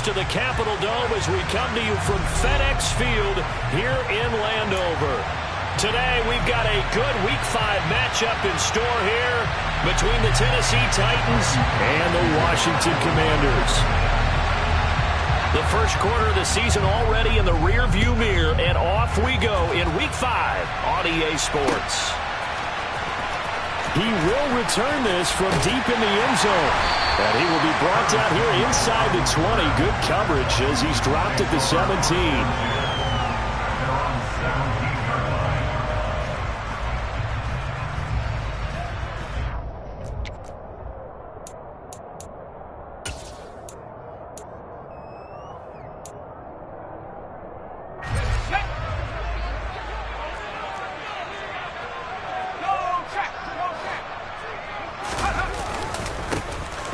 to the Capitol Dome as we come to you from FedEx Field here in Landover. Today, we've got a good Week 5 matchup in store here between the Tennessee Titans and the Washington Commanders. The first quarter of the season already in the rearview mirror, and off we go in Week 5 on EA Sports. He will return this from deep in the end zone. And he will be brought down here inside the 20. Good coverage as he's dropped at the 17.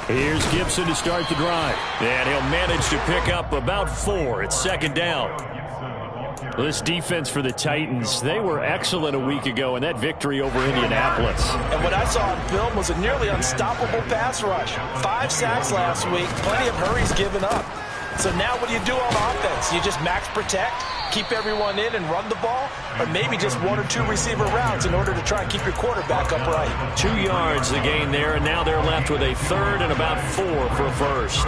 Here's Gibson to start the drive. And he'll manage to pick up about 4. It's second down. This defense for the Titans, they were excellent a week ago in that victory over Indianapolis. And what I saw on film was a nearly unstoppable pass rush. 5 sacks last week, plenty of hurries given up. So now what do you do on offense? You just max protect, keep everyone in and run the ball, or maybe just 1 or 2 receiver routes in order to try and keep your quarterback upright. 2 yards the gain there, and now they're left with a third and about 4 for a first.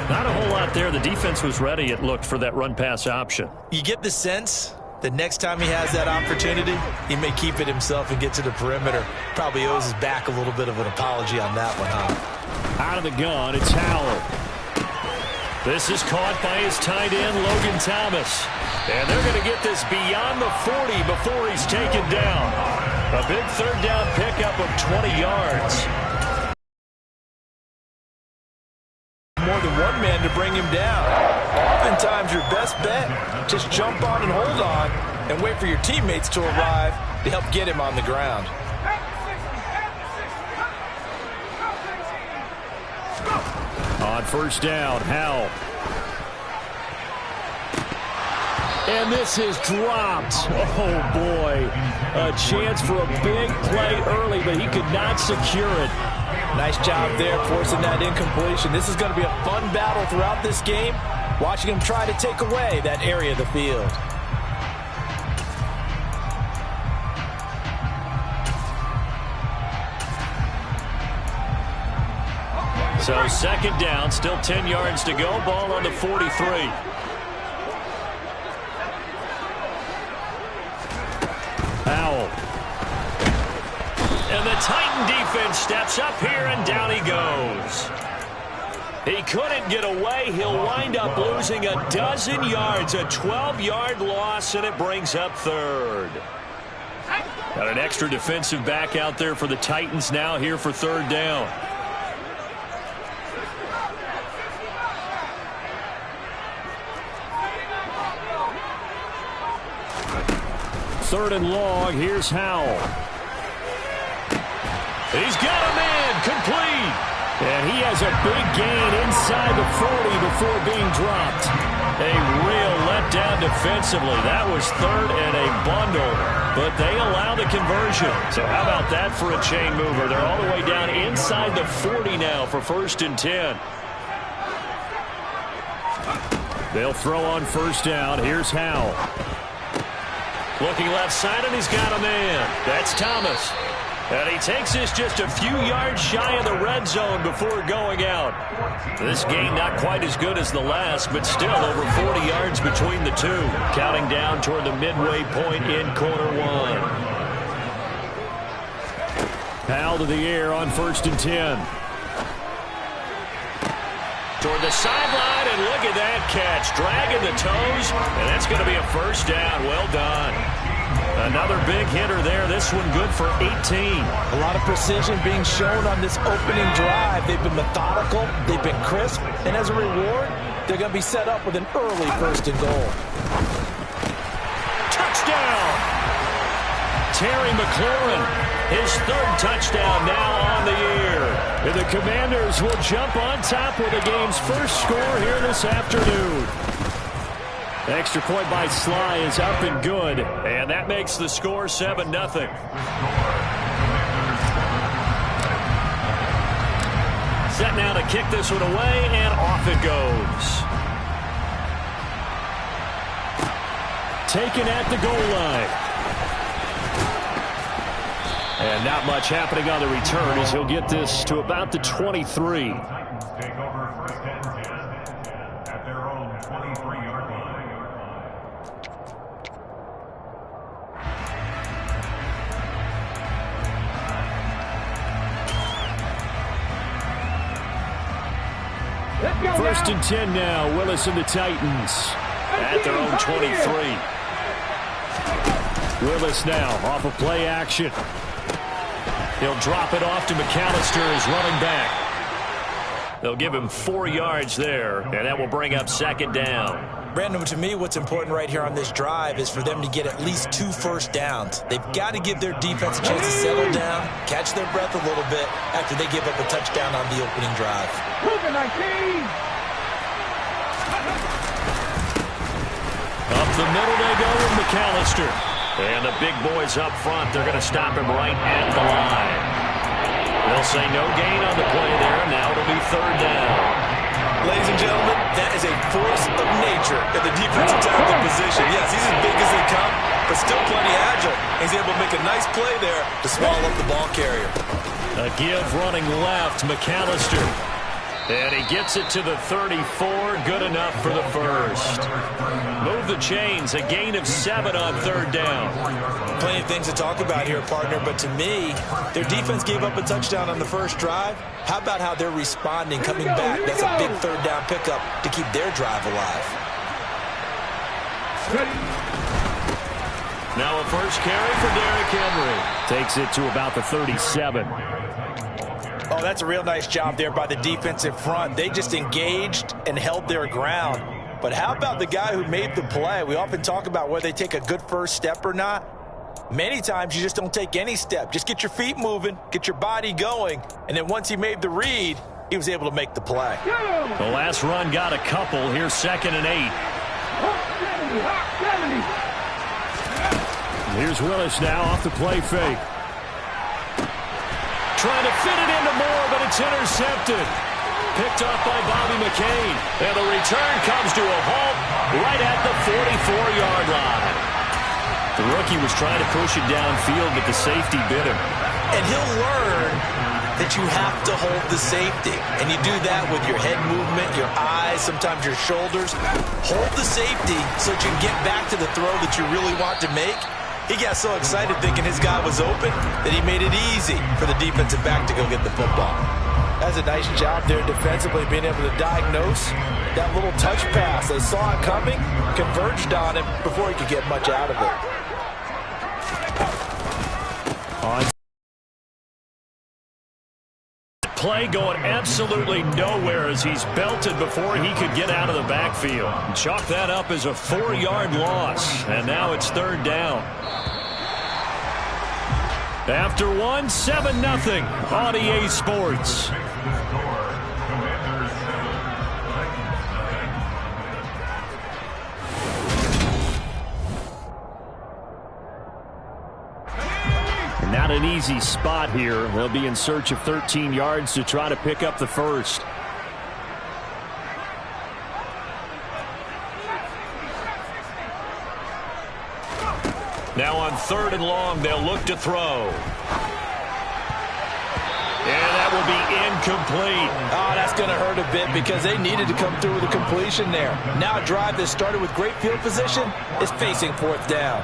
Not a whole lot there. The defense was ready, it looked, for that run-pass option. You get the sense that next time he has that opportunity, he may keep it himself and get to the perimeter. Probably owes his back a little bit of an apology on that one, huh? Out of the gun, it's Howell. This is caught by his tight end, Logan Thomas. And they're going to get this beyond the 40 before he's taken down. A big third down pickup of 20 yards. More than one man to bring him down. Oftentimes your best bet, just jump on and hold on and wait for your teammates to arrive to help get him on the ground. On first down, Howell. And this is dropped. Oh, boy. A chance for a big play early, but he could not secure it. Nice job there forcing that incompletion. This is going to be a fun battle throughout this game, watching him try to take away that area of the field. So second down, still 10 yards to go. Ball on the 43. Howell. And the Titan defense steps up here, and down he goes. He couldn't get away. He'll wind up losing a dozen yards, a 12-yard loss, and it brings up third. Got an extra defensive back out there for the Titans now here for third down. Third and long, here's Howell. He's got a man, complete. And he has a big gain inside the 40 before being dropped. A real letdown defensively. That was third and a bundle, but they allow the conversion. So how about that for a chain mover? They're all the way down inside the 40 now for first and 10. They'll throw on first down. Here's Howell. Looking left side, and he's got a man. That's Thomas. And he takes this just a few yards shy of the red zone before going out. This game not quite as good as the last, but still over 40 yards between the two. Counting down toward the midway point in quarter one. Howell to the air on first and 10. Toward the sideline, and look at that catch. Dragging the toes, and that's going to be a first down. Well done. Another big hitter there. This one good for 18. A lot of precision being shown on this opening drive. They've been methodical. They've been crisp. And as a reward, they're going to be set up with an early first and goal. Touchdown! Terry McLaurin, his third touchdown now on the year. And the Commanders will jump on top with the game's first score here this afternoon. Extra point by Sly is up and good, and that makes the score 7-0. Set now to kick this one away, and off it goes. taken at the goal line. And not much happening on the return as he'll get this to about the 23. First and 10 now. Willis and the Titans at their own 23. Willis now off of play action. He'll drop it off to McAllister as running back. They'll give him 4 yards there, and that will bring up second down. Brandon, to me, what's important right here on this drive is for them to get at least 2 first downs. They've got to give their defense a chance to settle down, catch their breath a little bit after they give up a touchdown on the opening drive. Up the middle they go with McAllister. And the big boys up front, they're going to stop him right at the line. They'll say no gain on the play there. Now it'll be third down. Ladies and gentlemen, that is a force of nature in the defensive tackle position. Yes, he's as big as they come, but still plenty agile. He's able to make a nice play there to swallow up the ball carrier. A give running left, McAllister. And he gets it to the 34, good enough for the first. Move the chains, a gain of 7 on third down. Plenty of things to talk about here, partner, but to me, their defense gave up a touchdown on the first drive. How about how they're responding, coming back? That's a big third down pickup to keep their drive alive. Now a first carry for Derrick Henry. Takes it to about the 37. Oh, that's a real nice job there by the defensive front. They just engaged and held their ground. But how about the guy who made the play? We often talk about whether they take a good first step or not. Many times you just don't take any step. Just get your feet moving, get your body going, and then once he made the read, he was able to make the play. The last run got a couple. Here's 2nd and 8. Here's Willis now off the play fake. Trying to fit it into Moore, but it's intercepted. Picked off by Bobby McCain. And the return comes to a halt right at the 44-yard line. The rookie was trying to push it downfield, but the safety bit him. And he'll learn that you have to hold the safety. And you do that with your head movement, your eyes, sometimes your shoulders. Hold the safety so that you can get back to the throw that you really want to make. He got so excited thinking his guy was open that he made it easy for the defensive back to go get the football. That's a nice job there defensively, being able to diagnose that little touch pass. They saw it coming, converged on him before he could get much out of it. Play going absolutely nowhere as he's belted before he could get out of the backfield. Chalk that up as a 4-yard loss, and now it's third down. After one, 7-0 on EA Sports. Not an easy spot here. They'll be in search of 13 yards to try to pick up the first. Now on 3rd and long, they'll look to throw. And that will be incomplete. Oh, that's going to hurt a bit because they needed to come through with a completion there. Now a drive that started with great field position is facing 4th down.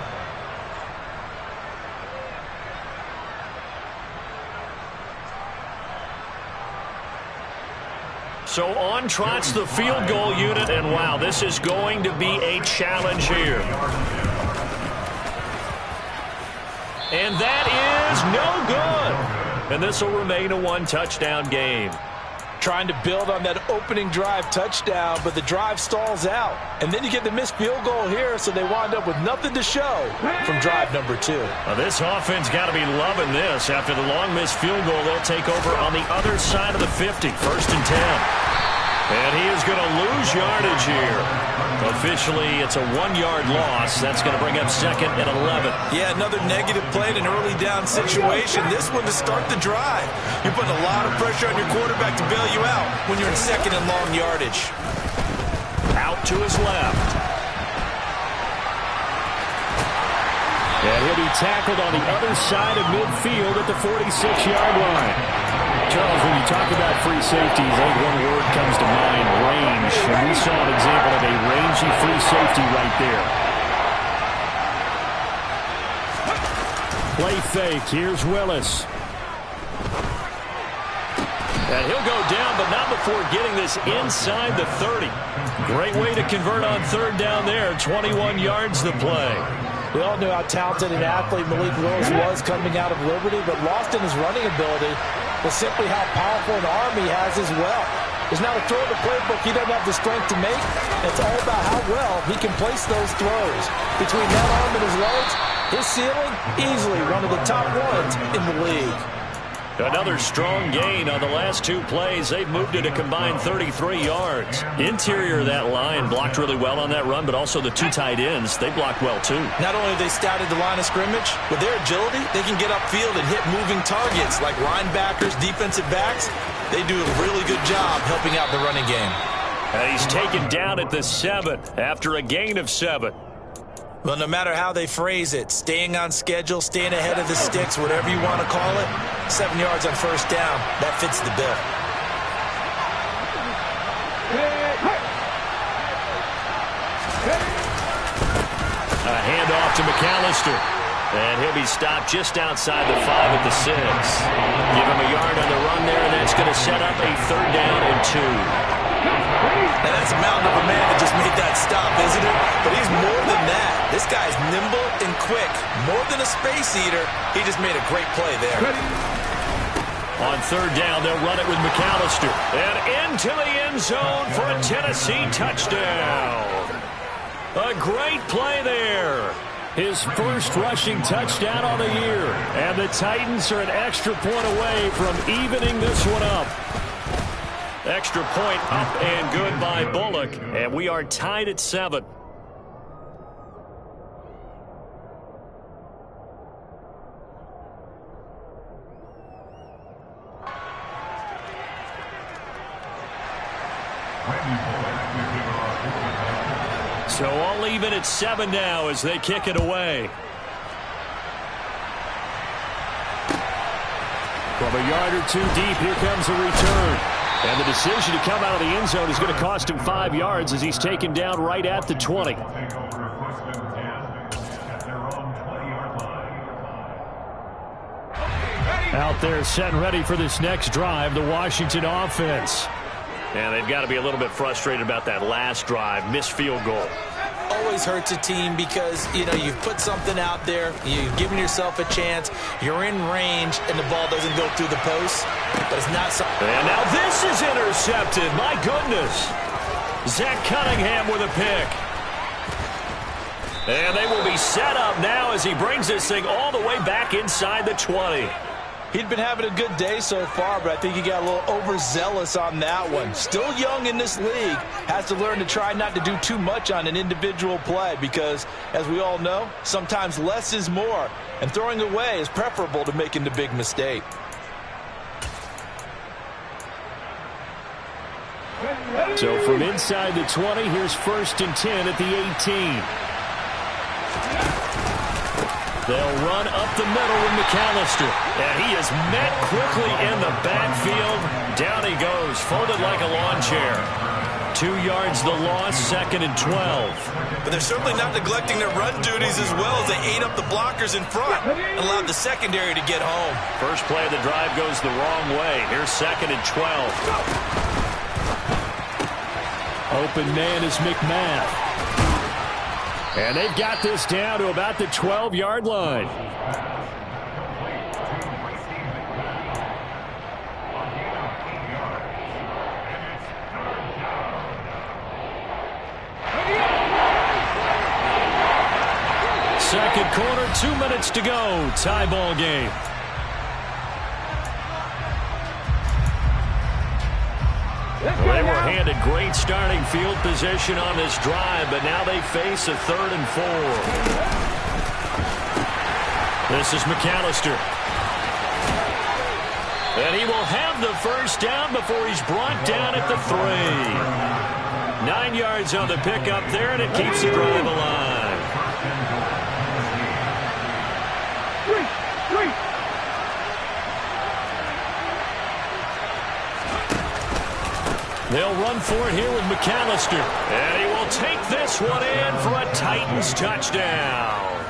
So on trots the field goal unit, and wow, this is going to be a challenge here. And that is no good. And this will remain a 1-touchdown game. Trying to build on that opening drive touchdown, but the drive stalls out. And then you get the missed field goal here, so they wind up with nothing to show from drive number 2. Well, this offense got to be loving this. After the long missed field goal, they'll take over on the other side of the 50, 1st and 10. And he is going to lose yardage here. Officially, it's a 1-yard loss. That's going to bring up 2nd and 11. Yeah, another negative play in an early down situation. This one to start the drive. You're putting a lot of pressure on your quarterback to bail you out when you're in 2nd and long yardage. Out to his left. he'll be tackled on the other side of midfield at the 46-yard line. Charles, when you talk about free safeties, I think one word comes to mind, range. And we saw an example of a rangy free safety right there. Play fake. Here's Willis. And he'll go down, but not before getting this inside the 30. Great way to convert on third down there. 21 yards the play. We all knew how talented an athlete Malik Willis was coming out of Liberty, but lost in his running ability was simply how powerful an arm he has as well. There's not a throw in the playbook he doesn't have the strength to make. It's all about how well he can place those throws. Between that arm and his legs, his ceiling, easily one of the top ones in the league. Another strong gain on the last two plays. They've moved it a combined 33 yards. Interior of that line blocked really well on that run, but also the two tight ends, they blocked well too. Not only have they scouted the line of scrimmage, with their agility, they can get upfield and hit moving targets like linebackers, defensive backs. They do a really good job helping out the running game. And he's taken down at the 7 after a gain of 7. Well, no matter how they phrase it, staying on schedule, staying ahead of the sticks, whatever you want to call it, 7 yards on first down, that fits the bill. A handoff to McAllister. And he'll be stopped just outside the 5 at the 6. Give him a yard on the run there, and that's going to set up a third down and 2. Now, that's a mountain of a man that just made that stop, isn't it? But he's more than that. This guy's nimble and quick. More than a space eater, he just made a great play there. On third down, they'll run it with McAllister. And into the end zone for a Tennessee touchdown. A great play there. His first rushing touchdown on the year. And the Titans are an extra point away from evening this one up. Extra point up and good by Bullock. And we are tied at 7. So all even at 7 now as they kick it away. From a yard or 2 deep, here comes a return. And the decision to come out of the end zone is going to cost him 5 yards as he's taken down right at the 20. Out there set and ready for this next drive, the Washington offense. And they've got to be a little bit frustrated about that last drive, missed field goal. Always hurts a team because, you know, you've put something out there, you've given yourself a chance, you're in range, and the ball doesn't go through the post. But it's not something. And now this is intercepted. My goodness. Zach Cunningham with a pick. And they will be set up now as he brings this thing all the way back inside the 20. He'd been having a good day so far, but I think he got a little overzealous on that one. Still young in this league. Has to learn to try not to do too much on an individual play because, as we all know, sometimes less is more. And throwing away is preferable to making the big mistake. So from inside the 20, here's 1st and 10 at the 18. They'll run up the middle with McAllister. And he is met quickly in the backfield. Down he goes, folded like a lawn chair. 2 yards the loss, 2nd and 12. But they're certainly not neglecting their run duties as well as they ate up the blockers in front and allowed the secondary to get home. First play of the drive goes the wrong way. Here's 2nd and 12. Open man is McMath. And they've got this down to about the 12-yard line. Second quarter, 2 minutes to go. Tie ball game. Well, they were handed great starting field position on this drive, but now they face a 3rd and 4. This is McAllister. And he will have the first down before he's brought down at the 3. 9 yards on the pickup there, and it keeps the drive alive. They'll run for it here with McAllister. And he will take this one in for a Titans touchdown.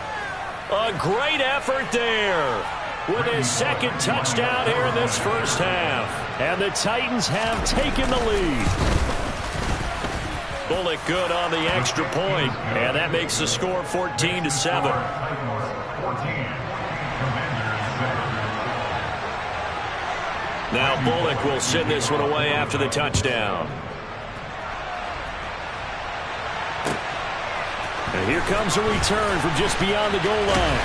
A great effort there with his second touchdown here in this first half. And the Titans have taken the lead. Bullock good on the extra point, and that makes the score 14-7. Now Bullock will send this one away after the touchdown. And here comes a return from just beyond the goal line.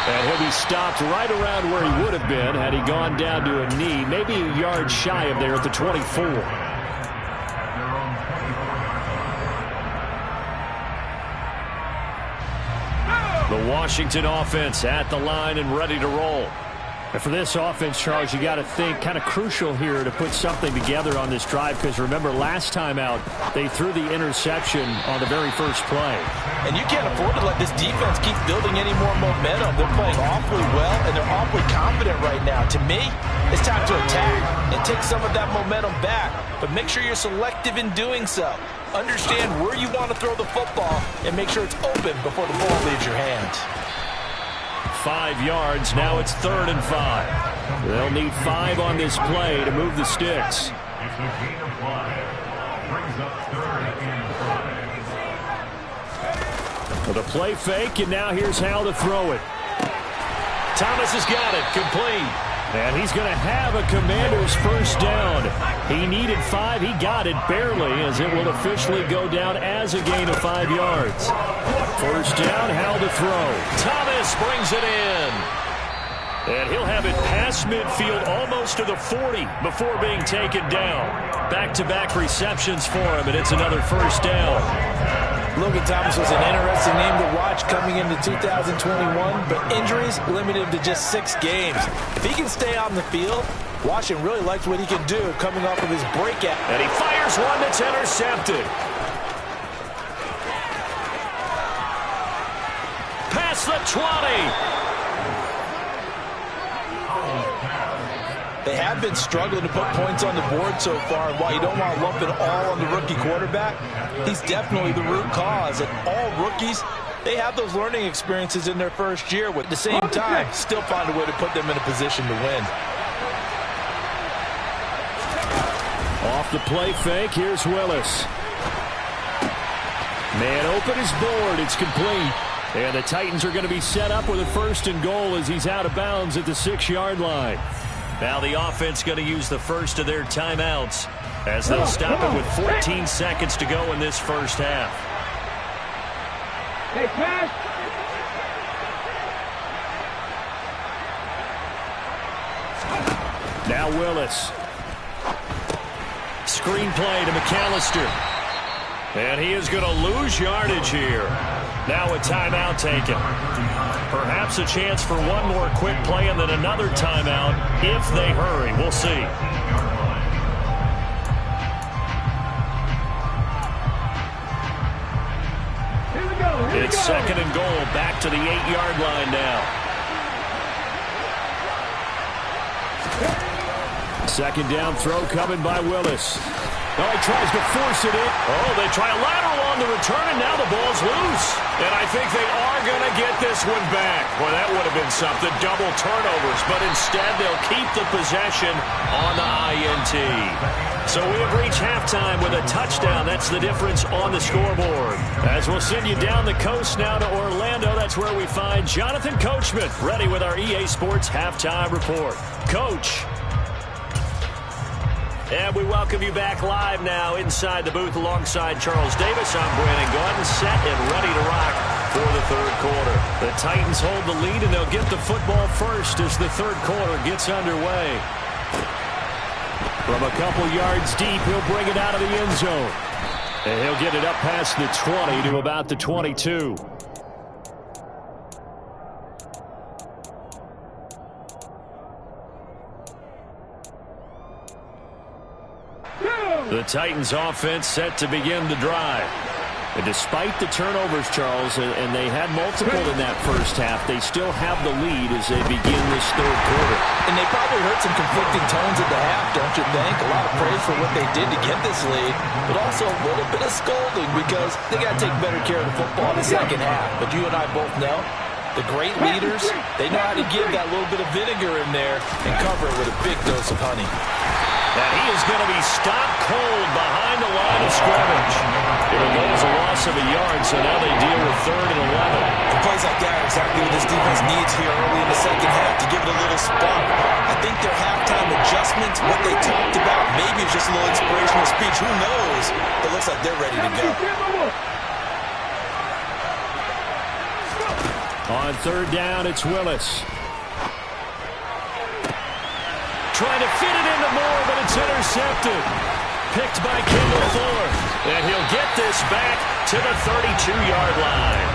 And he'll be stopped right around where he would have been had he gone down to a knee, maybe a yard shy of there at the 24. The Washington offense at the line and ready to roll. And for this offense, Charles, you got to think kind of crucial here to put something together on this drive, because remember last time out they threw the interception on the very first play. And you can't afford to let this defense keep building any more momentum. They're playing awfully well, and they're awfully confident right now. To me, it's time to attack and take some of that momentum back, but make sure you're selective in doing so. Understand where you want to throw the football and make sure it's open before the ball leaves your hands. 5 yards. Now it's 3rd and 5. They'll need 5 on this play to move the sticks. The play fake, and now here's how to throw it. Thomas has got it, complete. And he's going to have a Commander's first down. He needed 5. He got it barely, as it will officially go down as a gain of 5 yards. First down, how to throw. Thomas brings it in. And he'll have it past midfield almost to the 40 before being taken down. Back-to-back receptions for him, and it's another first down. Logan Thomas was an interesting name to watch coming into 2021, but injuries limited him to just 6 games. If he can stay on the field, Washington really likes what he can do coming off of his breakout. And he fires one that's intercepted. Past the 20. They have been struggling to put points on the board so far, and while you don't want to lump it all on the rookie quarterback, he's definitely the root cause. And all rookies, they have those learning experiences in their first year, but at the same time, still find a way to put them in a position to win. Off the play fake, here's Willis. Man open is board, it's complete. And the Titans are going to be set up with a 1st and goal as he's out of bounds at the 6-yard line. Now the offense going to use the first of their timeouts as they'll stop it with 14 seconds to go in this first half. Hey, pass. Now Willis. Screen play to McAllister. And he is going to lose yardage here. Now a timeout taken. Perhaps a chance for one more quick play and then another timeout if they hurry. We'll see. It's 2nd and goal, back to the 8-yard line now. 2nd down throw coming by Willis. Oh, he tries to force it in. Oh, they try a lateral on the return, and now the ball's loose. And I think they are going to get this one back. Well, that would have been something, double turnovers. But instead, they'll keep the possession on the INT. So we have reached halftime with a touchdown. That's the difference on the scoreboard. As we'll send you down the coast now to Orlando, that's where we find Jonathan Coachman, ready with our EA Sports Halftime Report. Coach. And we welcome you back live now inside the booth alongside Charles Davis. I'm Brandon Gordon, set and ready to rock for the 3rd quarter. The Titans hold the lead, and they'll get the football first as the 3rd quarter gets underway. From a couple yards deep, he'll bring it out of the end zone. And he'll get it up past the 20 to about the 22. The Titans offense set to begin the drive. And despite the turnovers, Charles, and they had multiple in that first half, they still have the lead as they begin this third quarter. And they probably heard some conflicting tones at the half, don't you think? A lot of praise for what they did to get this lead, but also a little bit of scolding because they got to take better care of the football in the second half. But you and I both know the great leaders, they know how to give that little bit of vinegar in there and cover it with a big dose of honey. And he is going to be stopped cold behind the line of scrimmage. It'll go as a loss of a yard, so now they deal with 3rd and 11. And plays like that are exactly what this defense needs here early in the second half to give it a little spark. I think their halftime adjustments, what they talked about, maybe it's just a little inspirational speech. Who knows? But it looks like they're ready to go. On 3rd down, it's Willis. Trying to fit it into Moore, but it's intercepted. Picked by Kendall Fuller. And he'll get this back to the 32-yard line.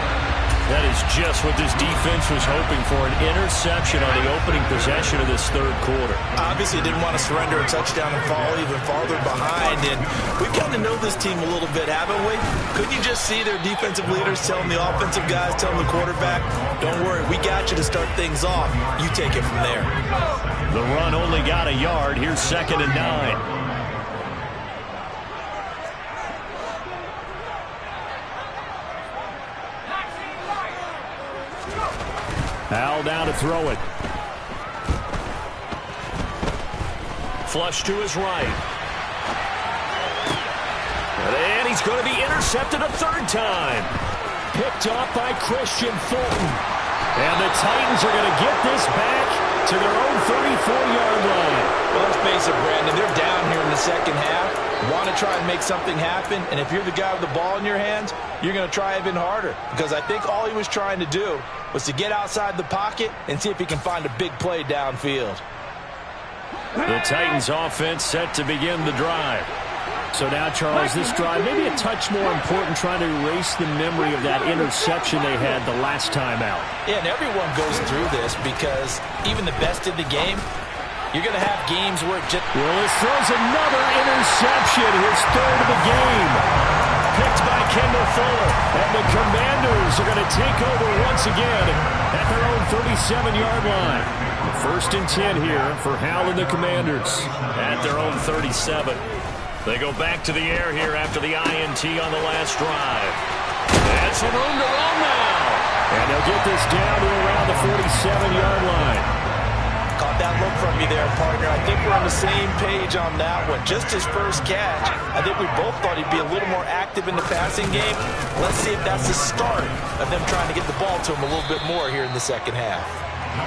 That is just what this defense was hoping for, an interception on the opening possession of this third quarter. Obviously didn't want to surrender a touchdown and fall even farther behind. And we've gotten to know this team a little bit, haven't we? Couldn't you just see their defensive leaders telling the offensive guys, telling the quarterback, don't worry, we got you to start things off. You take it from there. The run only got a yard. Here's 2nd and 9. Al down to throw it. Flush to his right. And he's going to be intercepted a 3rd time. Picked off by Christian Fulton. And the Titans are going to get this back to their own 34-yard line. Well, let's face it, Brandon, they're down here in the second half. Want to try and make something happen, and if you're the guy with the ball in your hands, you're going to try even harder. Because I think all he was trying to do was to get outside the pocket and see if he can find a big play downfield. The Titans offense set to begin the drive. So now, Charles, this drive maybe a touch more important, trying to erase the memory of that interception they had the last time out. Yeah, and everyone goes through this because even the best in the game, you're going to have games where it just... Willis throws another interception, his 3rd of the game. Picked by Kendall Fuller. And the Commanders are going to take over once again at their own 37-yard line. 1st and 10 here for Hal and the Commanders at their own 37. They go back to the air here after the INT on the last drive. And some room to run now. And they'll get this down to around the 47-yard line. Caught that look from you there, partner. I think we're on the same page on that one. Just his first catch, I think we both thought he'd be a little more active in the passing game. Let's see if that's the start of them trying to get the ball to him a little bit more here in the second half.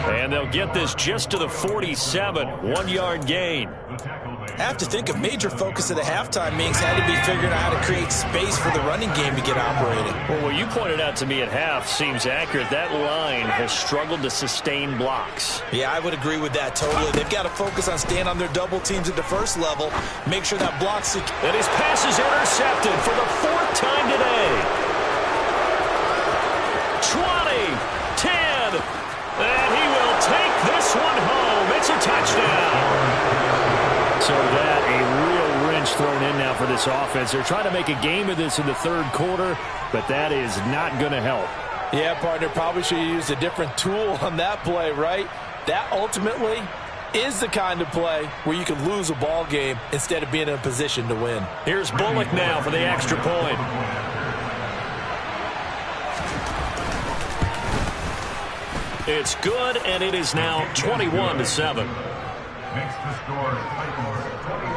And they'll get this just to the 47, 1-yard gain. I have to think a major focus of the halftime meetings had to be figuring out how to create space for the running game to get operating. Well, what you pointed out to me at half seems accurate. That line has struggled to sustain blocks. Yeah, I would agree with that totally. They've got to focus on staying on their double teams at the first level, make sure that block's secure. And his pass is intercepted for the 4th time today. 20, 10, and he will take this one home. It's a touchdown. So that a real wrench thrown in now for this offense. They're trying to make a game of this in the 3rd quarter, but that is not going to help. Yeah, partner, probably should have used a different tool on that play, right? That ultimately is the kind of play where you can lose a ball game instead of being in a position to win. Here's Bullock now for the extra point. It's good, and it is now 21-7. Makes the score Titans 21,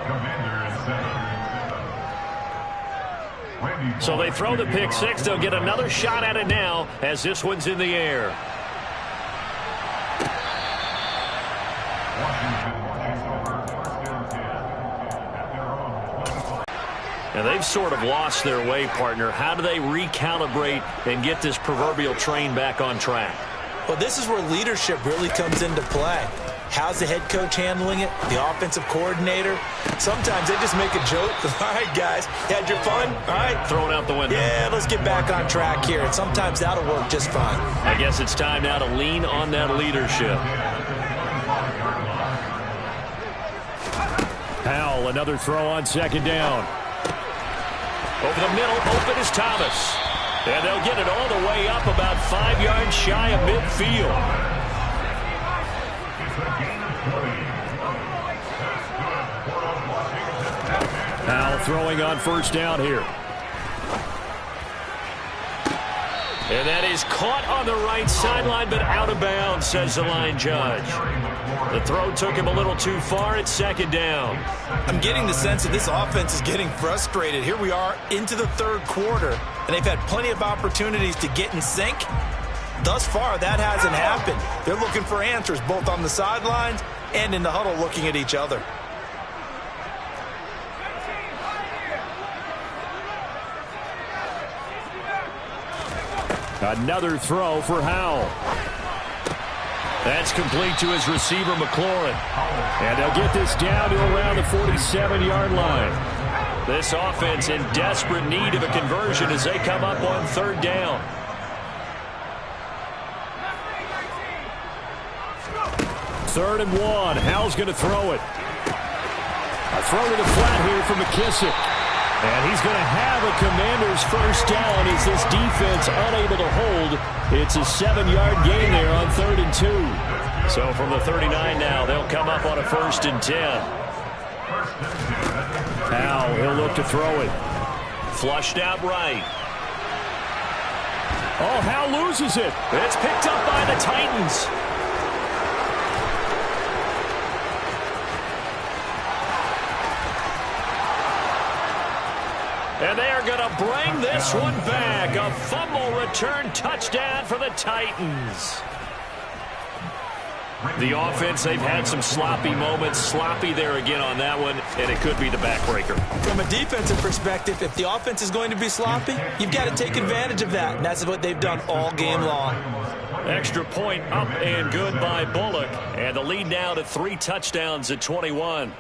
Commanders 7. So they throw the pick 6. They'll get another shot at it now as this one's in the air. And they've sort of lost their way, partner. How do they recalibrate and get this proverbial train back on track? Well, this is where leadership really comes into play. How's the head coach handling it? The offensive coordinator? Sometimes they just make a joke. All right, guys, had your fun? All right. Throw it out the window. Yeah, let's get back on track here. And sometimes that'll work just fine. I guess it's time now to lean on that leadership. Howell, another throw on 2nd down. Over the middle, open is Thomas. And they'll get it all the way up about 5 yards shy of midfield. Now throwing on first down here. And that is caught on the right sideline, but out of bounds, says the line judge. The throw took him a little too far. It's second down. I'm getting the sense that this offense is getting frustrated. Here we are into the third quarter, and they've had plenty of opportunities to get in sync. Thus far, that hasn't happened. They're looking for answers both on the sidelines and in the huddle looking at each other. Another throw for Howell. That's complete to his receiver, McLaurin. And they'll get this down to around the 47-yard line. This offense in desperate need of a conversion as they come up on third down. Third and 1. Howell's going to throw it. A throw to the flat here for McKissick. And he's going to have a Commanders first down as this defense unable to hold. It's a 7-yard gain there on 3rd and 2. So from the 39 now, they'll come up on a 1st and 10. Now he'll look to throw it. Flushed out right. Oh, Howell loses it. It's picked up by the Titans. And they are going to bring this one back. A fumble return touchdown for the Titans. The offense, they've had some sloppy moments. Sloppy there again on that one, and it could be the backbreaker. From a defensive perspective, if the offense is going to be sloppy, you've got to take advantage of that, and that's what they've done all game long. Extra point up and good by Bullock. And the lead now to 3 touchdowns at 21.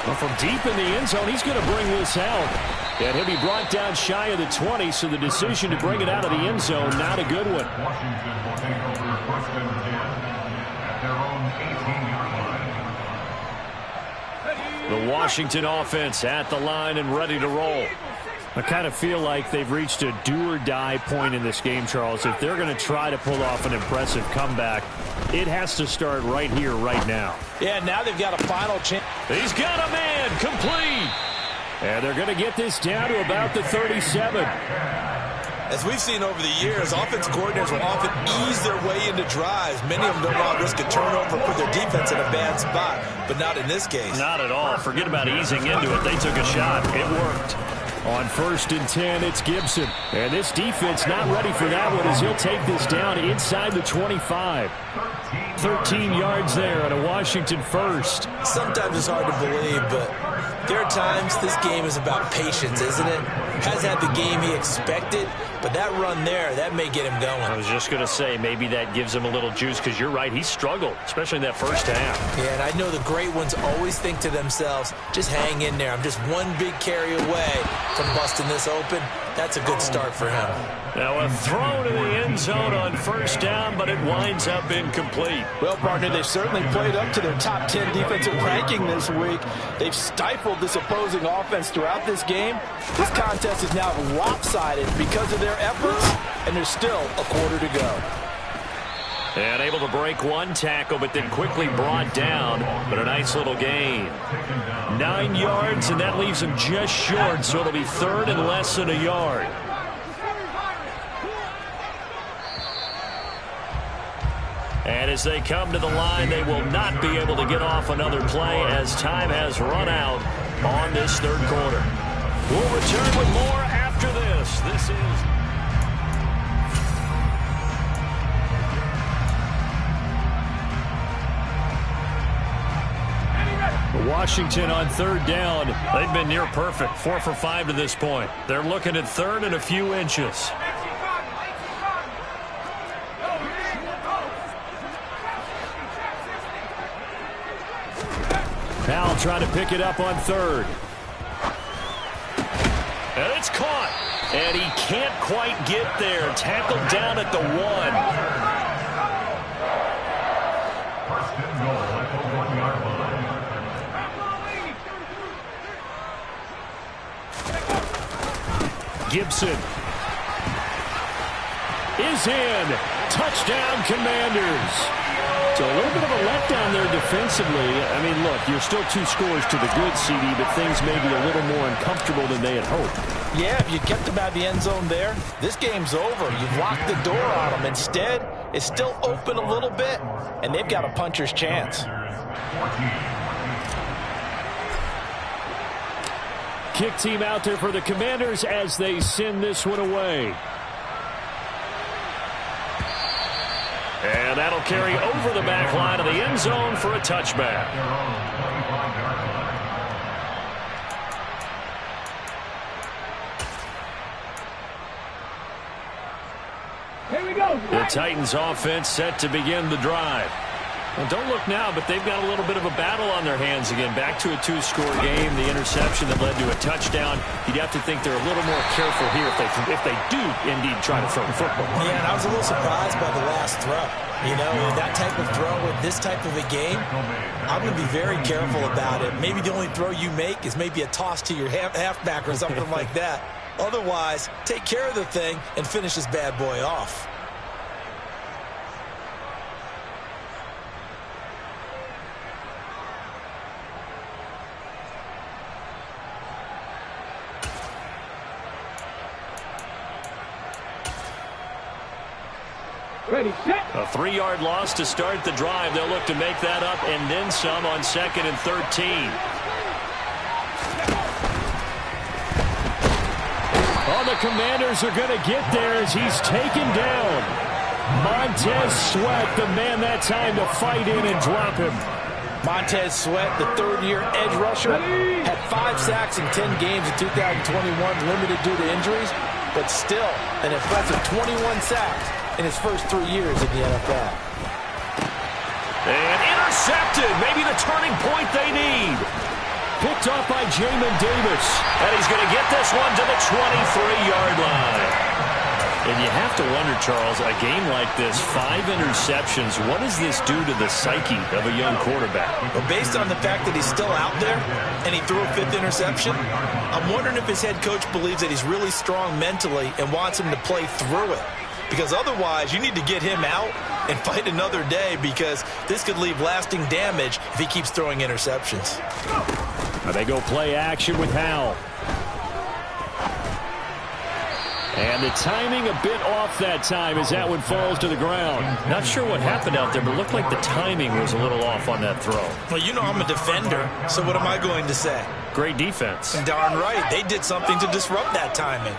Well, from deep in the end zone, he's going to bring this out. And he'll be brought down shy of the 20, so the decision to bring it out of the end zone, not a good one. Washington will take over 1st and 10 at their own 18-yard line. The Washington offense at the line and ready to roll. I kind of feel like they've reached a do-or-die point in this game, Charles. If they're going to try to pull off an impressive comeback, it has to start right here, right now. Yeah, now they've got a final chance. He's got a man complete. And they're going to get this down to about the 37. As we've seen over the years, offense coordinators will often ease their way into drives. Many of them don't want to risk a turnover or put their defense in a bad spot, but not in this case. Not at all. Forget about easing into it. They took a shot. It worked. On 1st and 10, it's Gibson. And this defense not ready for that one as he'll take this down inside the 25. 13 yards there on a Washington first. Sometimes it's hard to believe, but there are times this game is about patience, isn't it? Hasn't had the game he expected, but that run there, that may get him going. I was just going to say, maybe that gives him a little juice because you're right, he struggled, especially in that first half. Yeah, and I know the great ones always think to themselves, just hang in there. I'm just one big carry away from busting this open. That's a good start for him. Now a throw to the end zone on first down, but it winds up incomplete. Well, partner, they've certainly played up to their top 10 defensive ranking this week. They've stifled this opposing offense throughout this game. This contest is now lopsided because of their efforts, and there's still a quarter to go. And able to break one tackle, but then quickly brought down, but a nice little gain. 9 yards, and that leaves him just short, so it'll be 3rd and less than a yard. And as they come to the line, they will not be able to get off another play as time has run out on this 3rd quarter. We'll return with more after this. This is... Washington on 3rd down. They've been near perfect, 4 for 5 to this point. They're looking at 3rd and a few inches. Powell trying to pick it up on 3rd. And it's caught. And he can't quite get there. Tackled down at the 1. 1st and goal at the 1-yard line. Gibson is in. Touchdown, Commanders. So a little bit of a letdown there defensively. I mean, look, you're still 2 scores to the good, CD, but things may be a little more uncomfortable than they had hoped. Yeah, if you kept them out of the end zone there, this game's over. You've locked the door on them. Instead, it's still open a little bit, and they've got a puncher's chance. Kick team out there for the Commanders as they send this one away. And that'll carry over the back line of the end zone for a touchback. Here we go. The Titans offense set to begin the drive. Well, don't look now, but they've got a little bit of a battle on their hands again. Back to a 2-score game. The interception that led to a touchdown. You'd have to think they're a little more careful here if they do indeed try to throw the football. Yeah, and I was a little surprised by the last throw. You know, that type of throw with this type of a game, I'm going to be very careful about it. Maybe the only throw you make is maybe a toss to your halfback or something like that. Otherwise, take care of the thing and finish this bad boy off. Ready, set. A 3-yard loss to start the drive. They'll look to make that up and then some on 2nd and 13. Oh, the Commanders are going to get there as he's taken down. Montez Sweat, the man that time to fight in and drop him. Montez Sweat, the third-year edge rusher, had 5 sacks in 10 games in 2021, limited due to injuries, but still an impressive 21 sacks in his first 3 years in the NFL. And intercepted. Maybe the turning point they need. Picked off by Jamin Davis. And he's going to get this one to the 23-yard line. And you have to wonder, Charles, a game like this, 5 interceptions, what does this do to the psyche of a young quarterback? Well, based on the fact that he's still out there and he threw a 5th interception, I'm wondering if his head coach believes that he's really strong mentally and wants him to play through it. Because otherwise, you need to get him out and fight another day, because this could leave lasting damage if he keeps throwing interceptions. They go play action with Howell. And the timing a bit off that time as that one falls to the ground. Not sure what happened out there, but it looked like the timing was a little off on that throw. Well, you know I'm a defender, so what am I going to say? Great defense. Darn right. They did something to disrupt that timing.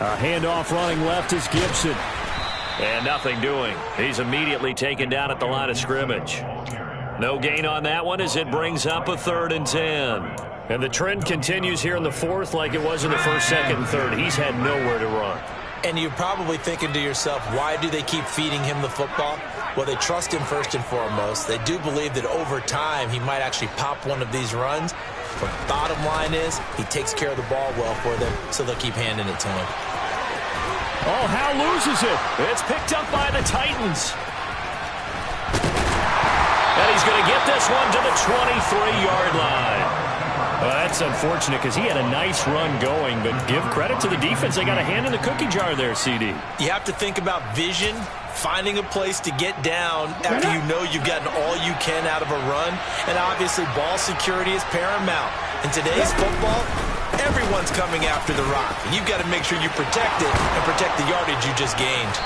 A handoff running left is Gibson. And nothing doing. He's immediately taken down at the line of scrimmage. No gain on that one as it brings up a 3rd and 10. And the trend continues here in the 4th like it was in the 1st, 2nd, and 3rd. He's had nowhere to run. And you're probably thinking to yourself, why do they keep feeding him the football? Well, they trust him first and foremost. They do believe that over time he might actually pop one of these runs. But bottom line is he takes care of the ball well for them, so they'll keep handing it to him. Oh, Howell loses it. It's picked up by the Titans. And he's going to get this one to the 23-yard line. Well, that's unfortunate because he had a nice run going, but give credit to the defense. They got a hand in the cookie jar there, CD. You have to think about vision, finding a place to get down after you know you've gotten all you can out of a run, and obviously ball security is paramount. In today's football, everyone's coming after the rock. You've got to make sure you protect it and protect the yardage you just gained.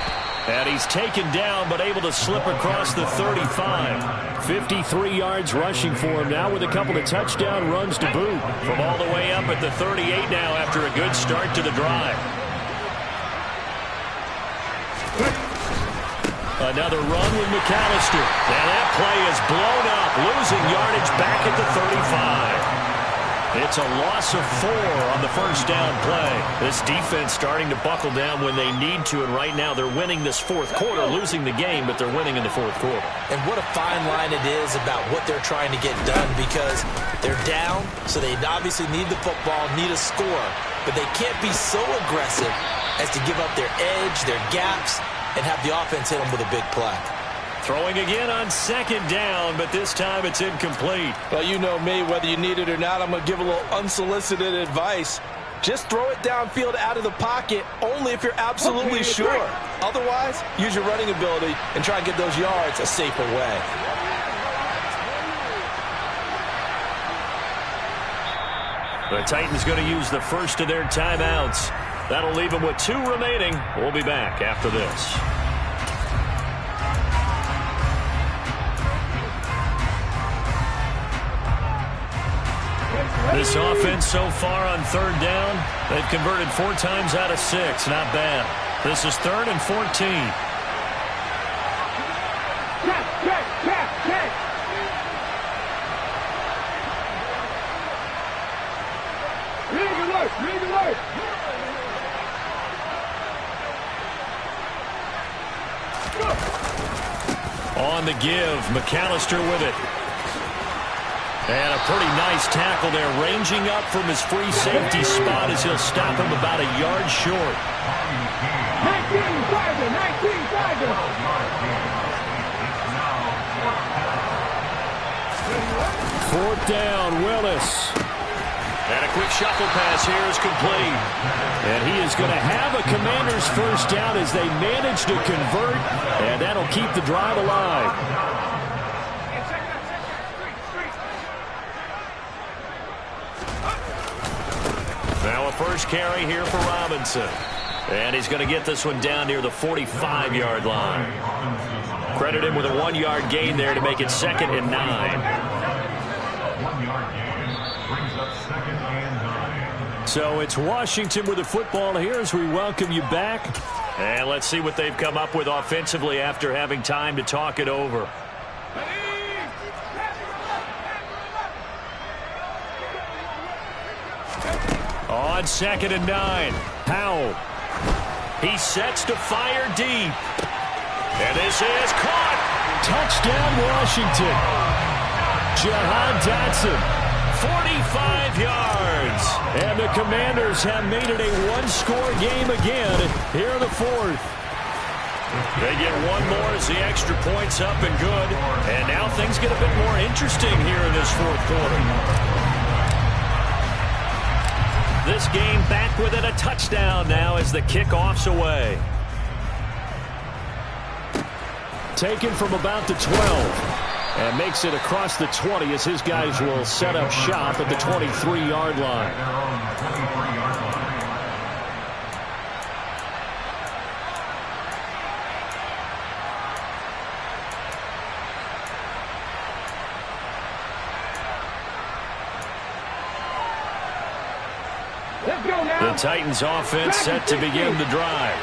And he's taken down but able to slip across the 35. 53 yards rushing for him now with a couple of touchdown runs to boot. From all the way up at the 38 now after a good start to the drive. Another run with McAllister. And that play is blown up, losing yardage back at the 35. It's a loss of 4 on the first down play. This defense starting to buckle down when they need to, and right now they're winning this 4th quarter, losing the game, but they're winning in the 4th quarter. And what a fine line it is about what they're trying to get done, because they're down, so they obviously need the football, need a score, but they can't be so aggressive as to give up their edge, their gaps, and have the offense hit them with a big play. Throwing again on second down, but this time it's incomplete. Well, you know me, whether you need it or not, I'm going to give a little unsolicited advice. Just throw it downfield out of the pocket only if you're absolutely sure. Otherwise, use your running ability and try and get those yards a safer way. The Titans going to use the first of their timeouts. That'll leave them with 2 remaining. We'll be back after this. This offense so far on third down, they've converted 4 times out of 6. Not bad. This is 3rd and 14. Really good work. On the give, McAllister with it. And a pretty nice tackle there, ranging up from his free safety spot as he'll stop him about a yard short. 19-5. Fourth down, Willis. And a quick shuffle pass here is complete. And he is going to have a Commander's first down as they manage to convert, and that'll keep the drive alive. Now a first carry here for Robinson. And he's going to get this one down near the 45-yard line. Credit him with a 1-yard gain there to make it 2nd and 9. 1-yard gain brings up 2nd and 9. So it's Washington with the football here as we welcome you back. And let's see what they've come up with offensively after having time to talk it over. On 2nd and 9, Powell. He sets to fire deep. And this is caught. Touchdown, Washington. Jahan Dotson, 45 yards. And the Commanders have made it a 1-score game again here in the 4th. They get one more as the extra point's up and good. And now things get a bit more interesting here in this 4th quarter. This game back within a touchdown now as the kickoff's away. Taken from about the 12 and makes it across the 20 as his guys will set up shop at the 23-yard line. The Titans offense set to begin the drive.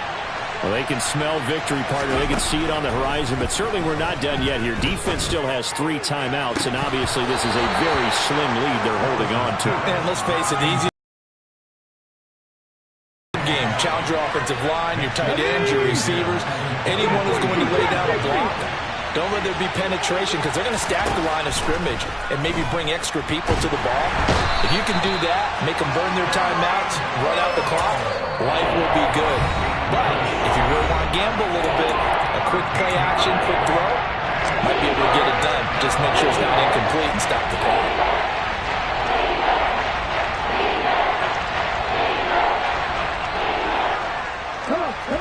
Well, they can smell victory, partner. They can see it on the horizon, but certainly we're not done yet here. Defense still has 3 timeouts, and obviously this is a very slim lead they're holding on to. And let's face it, the easy game. Challenge your offensive line, your tight ends, your receivers, anyone who's going to lay down a block. Don't let there be penetration because they're going to stack the line of scrimmage and maybe bring extra people to the ball. If you can do that, make them burn their timeouts, run out the clock, life will be good. But if you really want to gamble a little bit, a quick play action, quick throw, might be able to get it done. Just make sure it's not incomplete and stop the clock.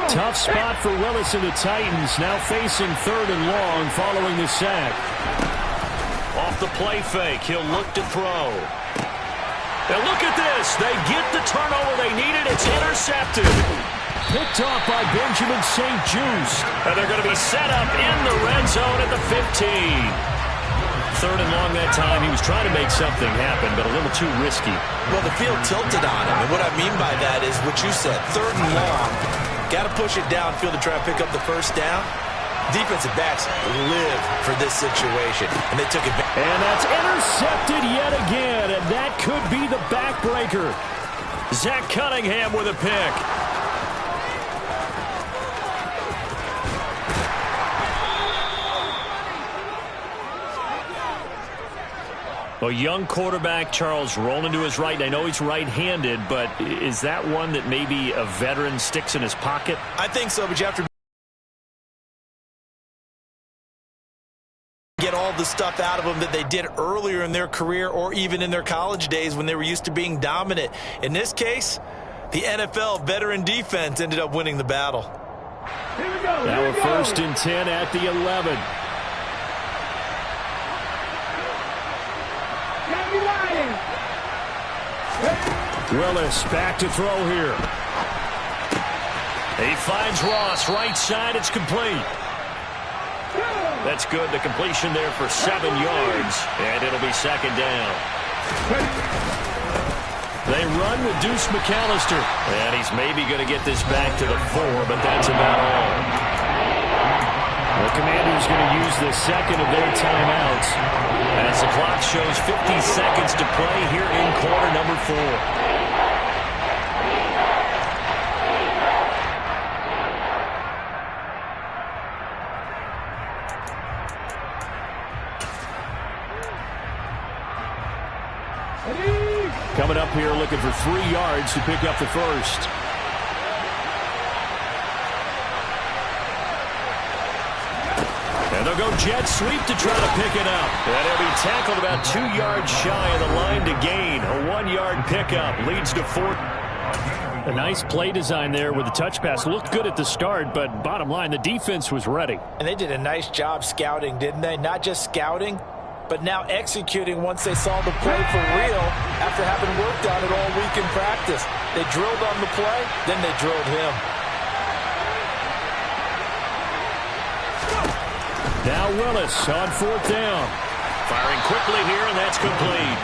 Tough spot for Willis and the Titans, now facing 3rd and long following the sack. Off the play fake, he'll look to throw. Now look at this. They get the turnover they needed. It's intercepted. Picked off by Benjamin St. Juste. And they're going to be set up in the red zone at the 15. 3rd and long that time. He was trying to make something happen, but a little too risky. Well, the field tilted on him, and what I mean by that is what you said, 3rd and long. Got to push it downfield to try and pick up the first down. Defensive backs live for this situation, and they took advantage. And that's intercepted yet again, and that could be the backbreaker. Zach Cunningham with a pick. A young quarterback, Charles, rolling to his right. I know he's right-handed, but is that one that maybe a veteran sticks in his pocket? I think so, but you have to get all the stuff out of them that they did earlier in their career or even in their college days when they were used to being dominant. In this case, the NFL veteran defense ended up winning the battle. Here we go. Now a 1st and 10 at the 11. Can't be lying. Willis back to throw here. He finds Ross right side. It's complete. That's good. The completion there for 7 yards, and it'll be 2nd down. They run with Deuce McAllister, and he's maybe going to get this back to the 4, but that's about all. The Commanders going to use the 2nd of their timeouts as the clock shows 50 seconds to play here in quarter number 4. Coming up here looking for 3 yards to pick up the 1st. And they'll go jet sweep to try to pick it up. And he'll be tackled about 2 yards shy of the line to gain. A 1-yard pickup leads to 4. A nice play design there with the touch pass. Looked good at the start, but bottom line, the defense was ready. And they did a nice job scouting, didn't they? Not just scouting, but now executing once they saw the play for real after having worked on it all week in practice. They drilled on the play, then they drilled him. Now Willis on 4th down. Firing quickly here, and that's complete.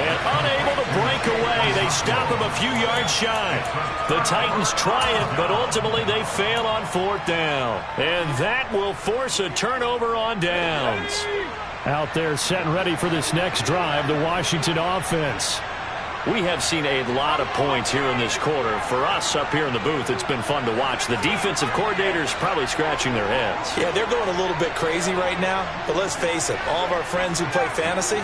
And unable to break away. They stop him a few yards shy. The Titans try it, but ultimately they fail on 4th down. And that will force a turnover on downs. Out there set and ready for this next drive, the Washington offense. We have seen a lot of points here in this quarter. For us up here in the booth, it's been fun to watch. The defensive coordinators probably scratching their heads. Yeah, they're going a little bit crazy right now, but let's face it, all of our friends who play fantasy,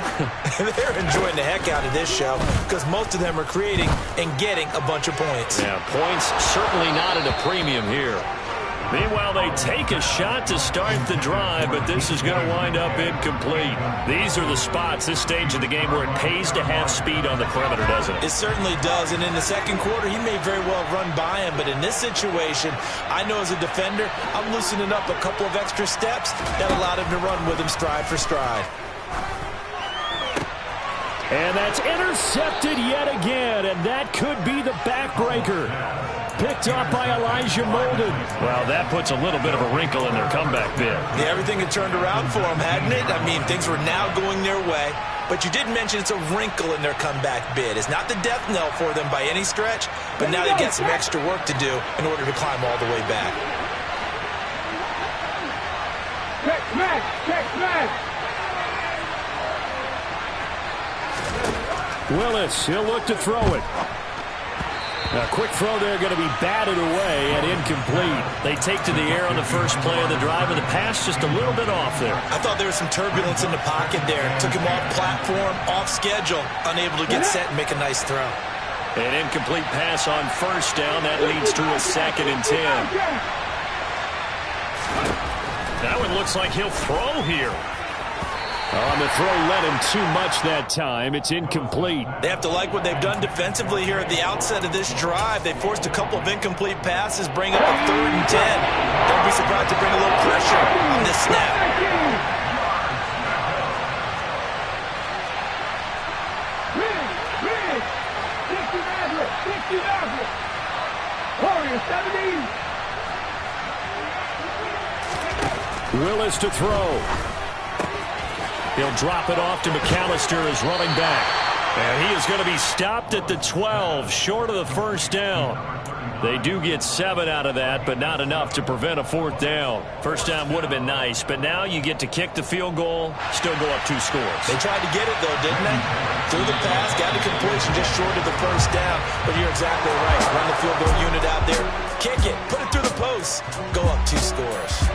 they're enjoying the heck out of this show because most of them are creating and getting a bunch of points. Yeah, points certainly not at a premium here. Meanwhile, they take a shot to start the drive, but this is going to wind up incomplete. These are the spots, this stage of the game, where it pays to have speed on the perimeter, doesn't it? It certainly does, and in the second quarter, he may very well run by him, but in this situation, I know as a defender, I'm loosening up a couple of extra steps that allowed him to run with him stride for stride. And that's intercepted yet again, and that could be the backbreaker. Picked up by Elijah Molden. Well, that puts a little bit of a wrinkle in their comeback bid. Yeah, everything had turned around for them, hadn't it? I mean, things were now going their way. But you did mention it's a wrinkle in their comeback bid. It's not the death knell for them by any stretch, but now they've got some extra work to do in order to climb all the way back. Check smash! Check smash! Willis, he'll look to throw it. A quick throw there going to be batted away and incomplete. They take to the air on the first play of the drive, and the pass just a little bit off there. I thought there was some turbulence in the pocket there. Took him off platform, off schedule, unable to get set and make a nice throw. An incomplete pass on 1st down. That leads to a 2nd and 10. Now it looks like he'll throw here. On the throw led him too much that time. It's incomplete. They have to like what they've done defensively here at the outset of this drive. They forced a couple of incomplete passes, bring up a 3rd and 10. Don't be surprised to bring a little pressure on this snap. Willis to throw. He'll drop it off to McAllister as running back. And he is going to be stopped at the 12, short of the 1st down. They do get 7 out of that, but not enough to prevent a 4th down. 1st down would have been nice, but now you get to kick the field goal, still go up 2 scores. They tried to get it, though, didn't they? Threw the pass, got the completion just short of the 1st down. But you're exactly right. Run the field goal unit out there. Kick it. Put it through the post. Go up 2 scores.